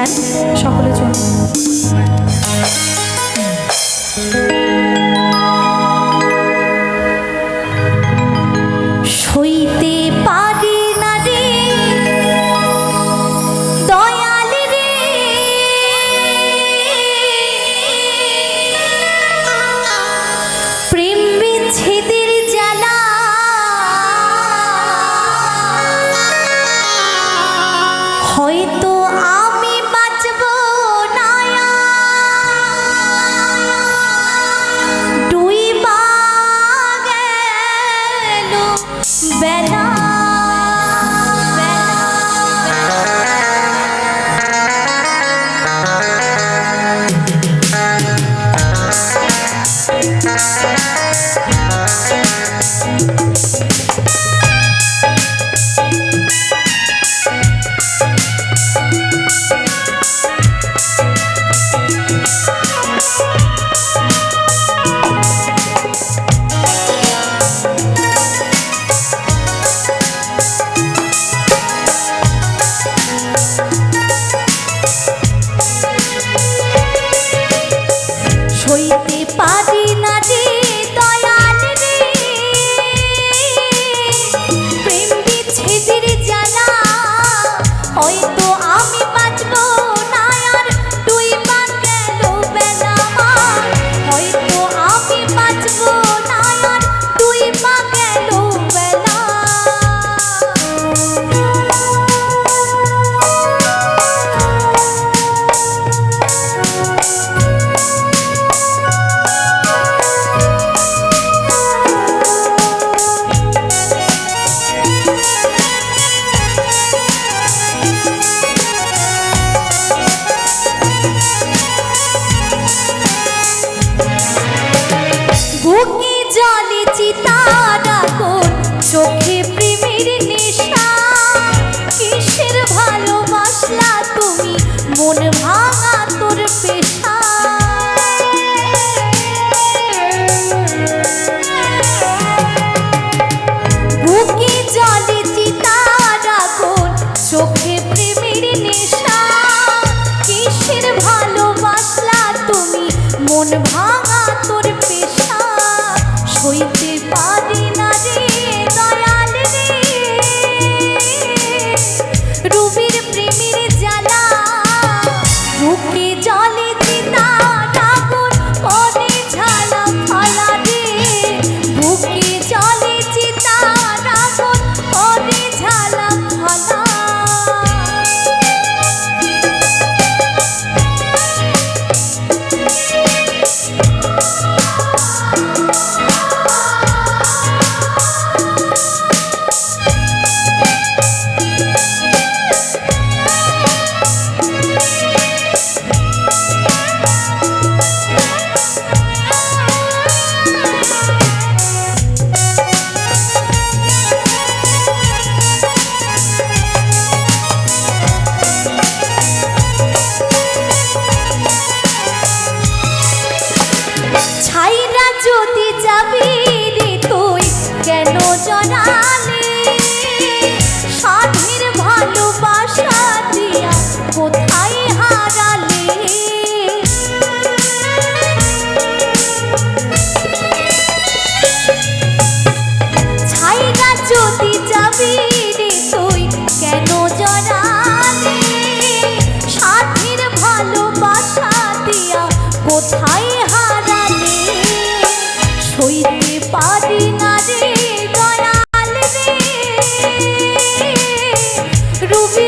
গান সকলের জন্য। সইতে পারি না রে দয়াল রে, প্রেম বিচ্ছেদের জ্বালা, হয়তো আমি বাঁচব না, ডুইবা গেল বেলা। সইতে পারি না রে দয়াল রে, প্রেম বিচ্ছেদের জ্বালা, হয়তো আমি বাঁচব না আর ডুইবা গেল বেলা। হয়তো আমি বাঁচব না আর ডুইবা গেল বেলা। বুকে জলে চিতার আগুন, চোখে প্রেমের নেশা, কিসের ভালোবাসলা তুমি, মন ভাঙা তোর পেশা। বুকে জলে চিতার আগুন, চোখে প্রেমের নেশা, কিসের ভালোবাসলা তুমি, মন ভাঙা তোর পেশা। সইতে পারি না রে দয়াল রে, রুবির প্রেমের জ্বালা, বুকে জলে চিতার আগুন, মনে ঝালা ফালা রে। বুকে জলে চিতার আগুন, মনে ঝালা ফালা। ছাইরা যদি যাবি রে তুই কেন জড়ালে, সাধের ভালোবাসা দিয়া কোথায় হারালে। ছাইরা যদি যাবি রে তুই কেন জড়ালে, সাধের ভালোবাসা দিয়া কোথায় হারালে। সইতে পারি না রে দয়াল রে, রুবি